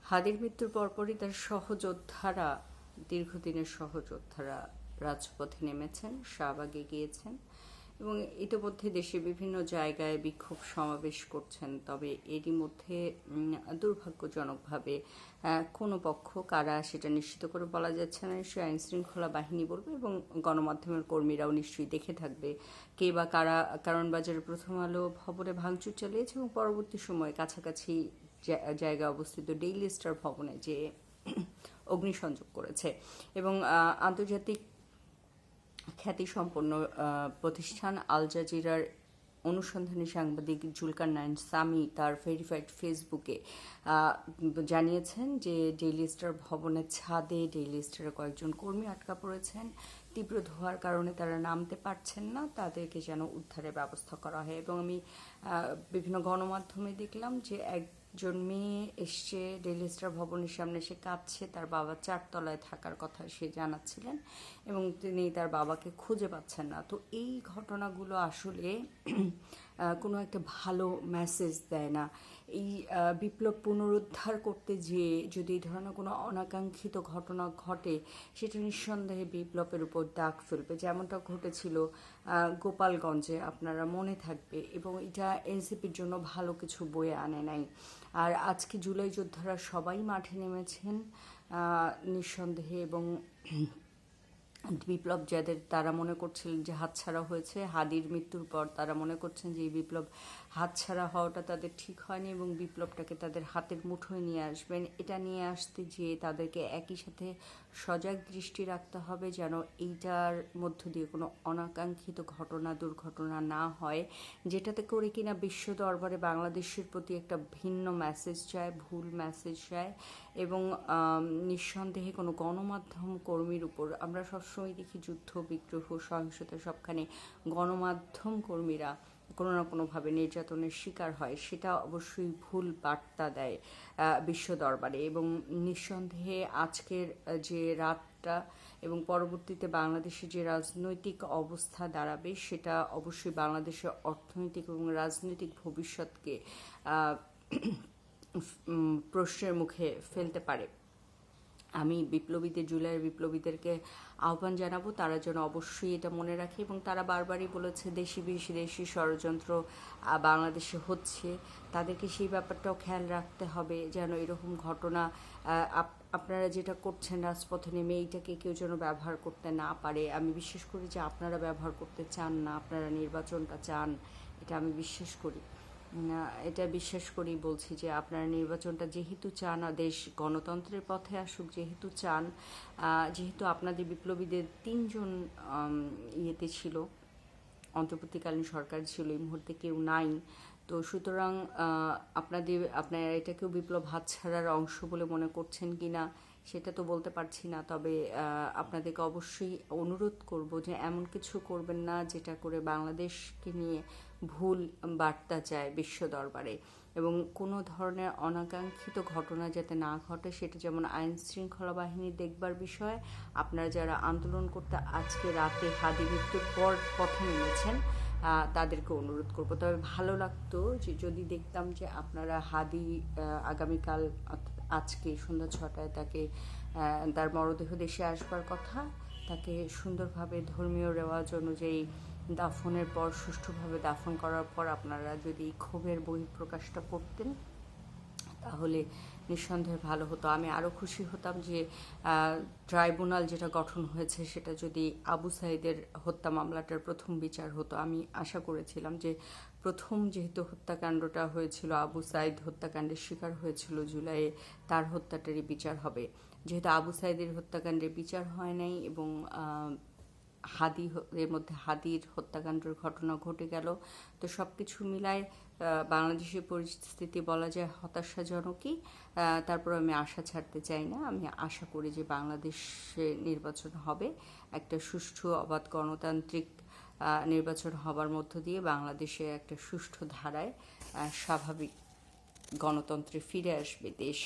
হাদির মৃত্যুর পরপরই তার সহযোদ্ধারা, দীর্ঘদিনের সহযোদ্ধারা রাজপথে নেমেছেন, শাহবাগে গিয়েছেন এবং ইতিমধ্যে দেশের বিভিন্ন জায়গায় বিক্ষোভ সমাবেশ করছেন। তবে এরই মধ্যে দুর্ভাগ্যজনকভাবে কোনো পক্ষ কারা সেটা নিশ্চিত করে বলা যাচ্ছে না। নিশ্চয়ই আইন শৃঙ্খলা বাহিনী বলবে এবং গণমাধ্যমের কর্মীরাও নিশ্চয়ই দেখে থাকবে কে বা কারা। কারণ বাজারের প্রথম আলো ভবনে ভাঙচুর চালিয়েছে এবং পরবর্তী সময়ে কাছাকাছি জায়গায় অবস্থিত ডেইলি স্টার ভবনে যে অগ্নিসংযোগ করেছে এবং আন্তর্জাতিক খ্যাতিসম্পন্ন প্রতিষ্ঠান আল জাজিরার অনুসন্ধানী সাংবাদিক জুলকার নাইন সামি তার ভেরিফাইড ফেসবুকে জানিয়েছেন যে ডেইলি স্টার ভবনের ছাদে ডেইলি স্টারের কয়েকজন কর্মী আটকা পড়েছেন। তীব্র ধোঁয়ার কারণে তারা নামতে পারছেন না, তাদেরকে যেন উদ্ধারের ব্যবস্থা করা হয়। এবং আমি বিভিন্ন গণমাধ্যমে দেখলাম যে একজন মেয়ে এসছে ডেইলি স্টার ভবনের সামনে, সে কাঁদছে, তার বাবা 4 তলায় থাকার কথা সে জানাচ্ছিলেন এবং তিনি তার বাবাকে খুঁজে পাচ্ছেন না। তো এই ঘটনাগুলো আসলে কোনো একটা ভালো মেসেজ দেয় না। এই বিপ্লব পুনরুদ্ধার করতে যেয়ে যদি এই ধরনের কোনো অনাকাঙ্ক্ষিত ঘটনা ঘটে, সেটা নিঃসন্দেহে বিপ্লবের উপর দাগ ফেলবে, যেমনটা ঘটেছিল গোপালগঞ্জে, আপনারা মনে থাকবে। এবং এটা এনসিপির জন্য ভালো কিছু বয়ে আনে নাই। আর আজকে জুলাই যোদ্ধারা সবাই মাঠে নেমেছেন নিঃসন্দেহে। এবং বিপ্লব যাদের, তারা মনে করছিলেন যে হাতছাড়া হয়েছে হাদির মৃত্যুর পর, তারা মনে করছেন যে এই বিপ্লব হাতছাড়া হওয়াটা তাদের ঠিক হয়নি এবং বিপ্লবটাকে তাদের হাতের মুঠোয় নিয়ে আসবেন। এটা নিয়ে আসতে যেয়ে তাদেরকে একই সাথে সজাগ দৃষ্টি রাখতে হবে যেন এইটার মধ্য দিয়ে কোনো অনাকাঙ্ক্ষিত ঘটনা দুর্ঘটনা না হয়, যেটাতে করে কিনা বিশ্ব দরবারে বাংলাদেশের প্রতি একটা ভিন্ন মেসেজ যায়, ভুল মেসেজ যায়। এবং নিঃসন্দেহে কোনো গণমাধ্যম কর্মীর উপর আমরা সবসময় দেখি যুদ্ধ বিগ্রহ সহিংসতা সবখানে গণমাধ্যম কর্মীরা কোনো না কোনোভাবে নির্যাতনের শিকার হয়, সেটা অবশ্যই ভুল বার্তা দেয় বিশ্ব দরবারে। এবং নিঃসন্দেহে আজকের যে রাতটা এবং পরবর্তীতে বাংলাদেশে যে রাজনৈতিক অবস্থা দাঁড়াবে, সেটা অবশ্যই বাংলাদেশের অর্থনৈতিক এবং রাজনৈতিক ভবিষ্যৎকে প্রশ্নের মুখে ফেলতে পারে। আমি বিপ্লবীদের, জুলাইয়ের বিপ্লবীদেরকে আহ্বান জানাবো তারা যেন অবশ্যই এটা মনে রাখে। এবং তারা বারবারই বলেছে দেশি বিদেশি ষড়যন্ত্র বাংলাদেশে হচ্ছে, তাদেরকে সেই ব্যাপারটাও খেয়াল রাখতে হবে যেন এরকম ঘটনা আপনারা যেটা করছেন রাজপথে নেমে, এইটাকে কেউ যেন ব্যবহার করতে না পারে। আমি বিশ্বাস করি যে আপনারা ব্যবহার করতে চান না, আপনারা নির্বাচনটা চান, এটা আমি বিশ্বাস করি। এটা বিশ্বাস করেই বলছি যে আপনারা নির্বাচনটা যেহেতু চান, দেশ গণতন্ত্রের পথে আসুক যেহেতু চান, যেহেতু আপনাদের বিপ্লবীদের 3 জন ইয়েতে ছিল, অন্তর্বর্তীকালীন সরকার ছিল, এই মুহূর্তে কেউ নাই, তো সুতরাং আপনারা এটাকেও বিপ্লব হাতছাড়ার অংশ বলে মনে করছেন কি না সেটা তো বলতে পারছি না। তবে আপনাদেরকে অবশ্যই অনুরোধ করব যে এমন কিছু করবেন না যেটা করে বাংলাদেশকে নিয়ে ভুল বার্তা যায় বিশ্ব দরবারে। এবং কোনো ধরনের অনাকাঙ্ক্ষিত ঘটনা যাতে না ঘটে, সেটা যেমন আইন শৃঙ্খলা বাহিনী দেখবার বিষয়। আপনারা যারা আন্দোলন করতে আজকে রাতে হাদি মৃত্যুর পর পথে নেমেছেন, তাদেরকে অনুরোধ করবো। তবে ভালো লাগতো যে যদি দেখতাম যে আপনারা হাদি আগামীকাল আজকে সন্ধ্যা 6টায় তাকে, তার মরদেহ দেশে আসবার কথা, তাকে সুন্দরভাবে ধর্মীয় রেওয়াজ অনুযায়ী দাফনের পর সুষ্ঠুভাবে দাফন করার পর আপনারা যদি ক্ষোভের বহিঃপ্রকাশটা করতেন তাহলে নিঃসন্দেহে ভালো হতো। আমি আরও খুশি হতাম যে ট্রাইব্যুনাল যেটা গঠন হয়েছে সেটা যদি আবু সাইদের হত্যা মামলাটার প্রথম বিচার হতো। আমি আশা করেছিলাম যে প্রথম যেহেতু হত্যাকাণ্ডটা হয়েছিল, আবু সাইদ হত্যাকাণ্ডের শিকার হয়েছিল জুলাইয়ে, তার হত্যাটারই বিচার হবে। যেহেতু আবু সাইদের হত্যাকাণ্ডের বিচার হয় নাই এবং এর মধ্যে হাদির হত্যাকাণ্ডের ঘটনা ঘটে গেল, তো সব কিছু মিলায় বাংলাদেশের পরিস্থিতি বলা যায় হতাশাজনকই। তারপর আমি আশা ছাড়তে চাই না। আমি আশা করি যে বাংলাদেশে নির্বাচন হবে, একটা সুষ্ঠু অবাধ গণতান্ত্রিক নির্বাচন হবার মধ্য দিয়ে বাংলাদেশে একটা সুষ্ঠু ধারায় স্বাভাবিক গণতন্ত্রে ফিরে আসবে দেশ।